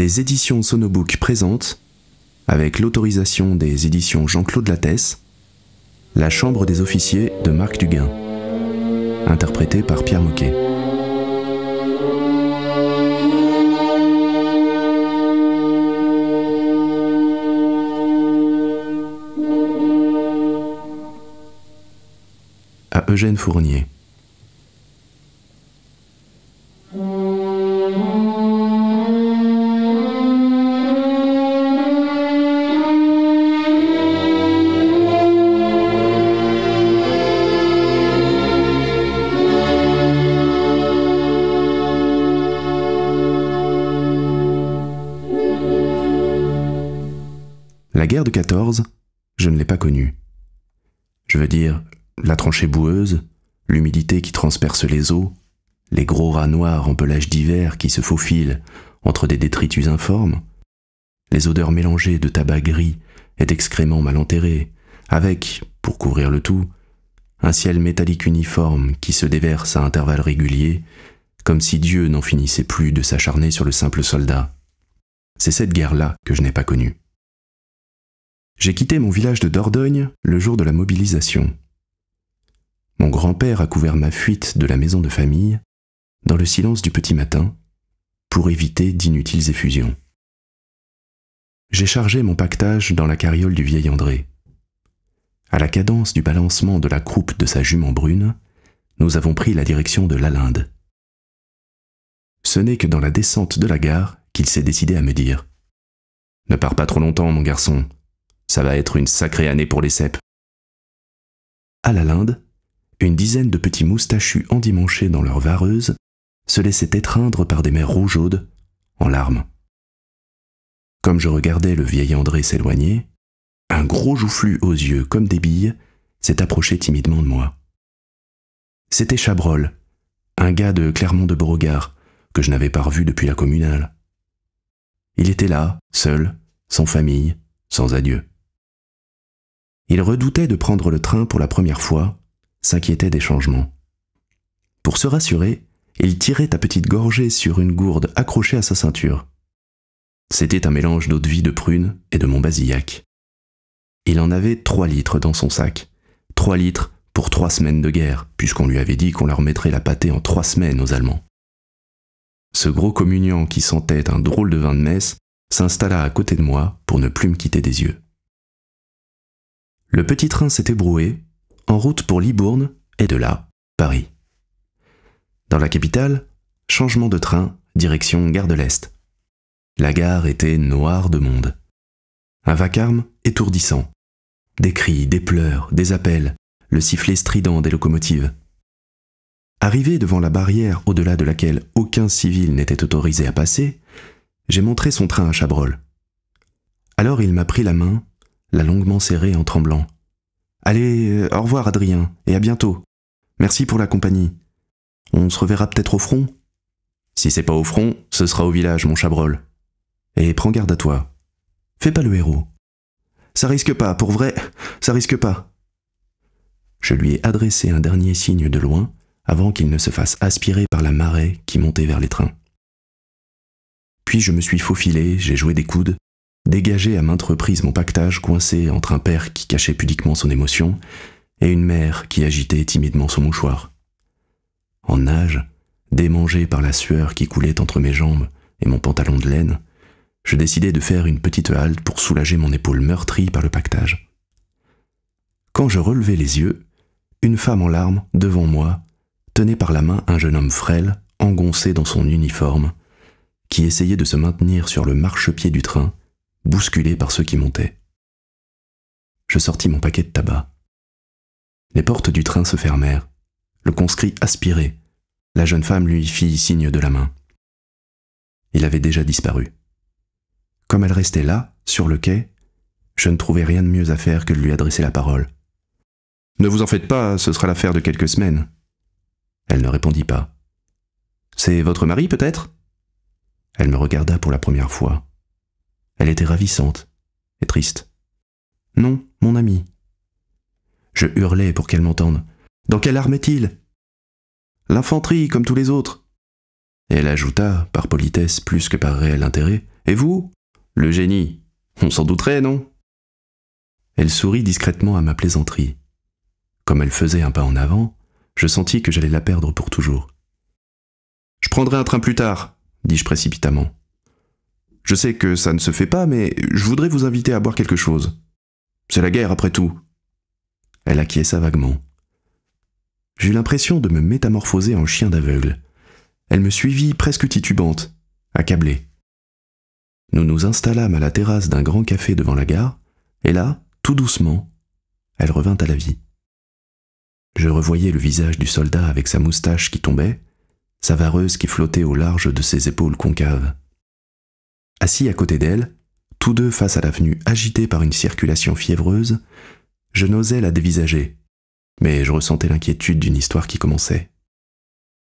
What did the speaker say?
Les éditions Sonobook présentent, avec l'autorisation des éditions Jean-Claude Lattès, La Chambre des officiers de Marc Duguin, interprété par Pierre Moquet. À Eugène Fournier. La guerre de 14, je ne l'ai pas connue. Je veux dire, la tranchée boueuse, l'humidité qui transperce les eaux, les gros rats noirs en pelage d'hiver qui se faufilent entre des détritus informes, les odeurs mélangées de tabac gris et d'excréments mal enterrés, avec, pour couvrir le tout, un ciel métallique uniforme qui se déverse à intervalles réguliers, comme si Dieu n'en finissait plus de s'acharner sur le simple soldat. C'est cette guerre-là que je n'ai pas connue. J'ai quitté mon village de Dordogne le jour de la mobilisation. Mon grand-père a couvert ma fuite de la maison de famille dans le silence du petit matin pour éviter d'inutiles effusions. J'ai chargé mon pactage dans la carriole du vieil André. À la cadence du balancement de la croupe de sa jument brune, nous avons pris la direction de Lalinde. Ce n'est que dans la descente de la gare qu'il s'est décidé à me dire « Ne pars pas trop longtemps, mon garçon. Ça va être une sacrée année pour les cèpes. » À Lalinde, une dizaine de petits moustachus endimanchés dans leur vareuse se laissaient étreindre par des mères rougeaudes, en larmes. Comme je regardais le vieil André s'éloigner, un gros joufflu aux yeux comme des billes s'est approché timidement de moi. C'était Chabrol, un gars de Clermont-de-Beauregard que je n'avais pas revu depuis la communale. Il était là, seul, sans famille, sans adieu. Il redoutait de prendre le train pour la première fois, s'inquiétait des changements. Pour se rassurer, il tirait à petites gorgées sur une gourde accrochée à sa ceinture. C'était un mélange d'eau-de-vie de prune et de Montbazillac. Il en avait 3 litres dans son sac. 3 litres pour 3 semaines de guerre, puisqu'on lui avait dit qu'on leur mettrait la pâtée en 3 semaines aux Allemands. Ce gros communiant qui sentait un drôle de vin de messe s'installa à côté de moi pour ne plus me quitter des yeux. Le petit train s'était broué, en route pour Libourne, et de là, Paris. Dans la capitale, changement de train, direction Gare de l'Est. La gare était noire de monde. Un vacarme étourdissant. Des cris, des pleurs, des appels, le sifflet strident des locomotives. Arrivé devant la barrière au-delà de laquelle aucun civil n'était autorisé à passer, j'ai montré son train à Chabrol. Alors il m'a pris la main, l'a longuement serrée en tremblant. « Allez, au revoir Adrien, et à bientôt. Merci pour la compagnie. On se reverra peut-être au front ? Si c'est pas au front, ce sera au village, mon Chabrol. Et prends garde à toi. Fais pas le héros. Ça risque pas, pour vrai, ça risque pas. » Je lui ai adressé un dernier signe de loin avant qu'il ne se fasse aspirer par la marée qui montait vers les trains. Puis je me suis faufilé, j'ai joué des coudes, dégagé à maintes reprises mon pactage coincé entre un père qui cachait pudiquement son émotion et une mère qui agitait timidement son mouchoir. En nage, démangé par la sueur qui coulait entre mes jambes et mon pantalon de laine, je décidai de faire une petite halte pour soulager mon épaule meurtrie par le pactage. Quand je relevai les yeux, une femme en larmes, devant moi, tenait par la main un jeune homme frêle, engoncé dans son uniforme, qui essayait de se maintenir sur le marchepied du train, bousculé par ceux qui montaient. Je sortis mon paquet de tabac. Les portes du train se fermèrent, le conscrit aspiré, la jeune femme lui fit signe de la main. Il avait déjà disparu. Comme elle restait là, sur le quai, je ne trouvais rien de mieux à faire que de lui adresser la parole. « Ne vous en faites pas, ce sera l'affaire de quelques semaines. » Elle ne répondit pas. « C'est votre mari, peut-être » Elle me regarda pour la première fois. Elle était ravissante et triste. « Non, mon ami. » Je hurlai pour qu'elle m'entende. « Dans quelle arme est-il »« L'infanterie, comme tous les autres. » Et elle ajouta, par politesse plus que par réel intérêt, Et vous? Le génie. On s'en douterait, non? Elle sourit discrètement à ma plaisanterie. Comme elle faisait un pas en avant, je sentis que j'allais la perdre pour toujours. « Je prendrai un train plus tard, » dis-je précipitamment. « Je sais que ça ne se fait pas, mais je voudrais vous inviter à boire quelque chose. C'est la guerre, après tout. » Elle acquiesça vaguement. J'eus l'impression de me métamorphoser en chien d'aveugle. Elle me suivit presque titubante, accablée. Nous nous installâmes à la terrasse d'un grand café devant la gare, et là, tout doucement, elle revint à la vie. Je revoyais le visage du soldat avec sa moustache qui tombait, sa vareuse qui flottait au large de ses épaules concaves. Assis à côté d'elle, tous deux face à l'avenue agitée par une circulation fiévreuse, je n'osais la dévisager, mais je ressentais l'inquiétude d'une histoire qui commençait.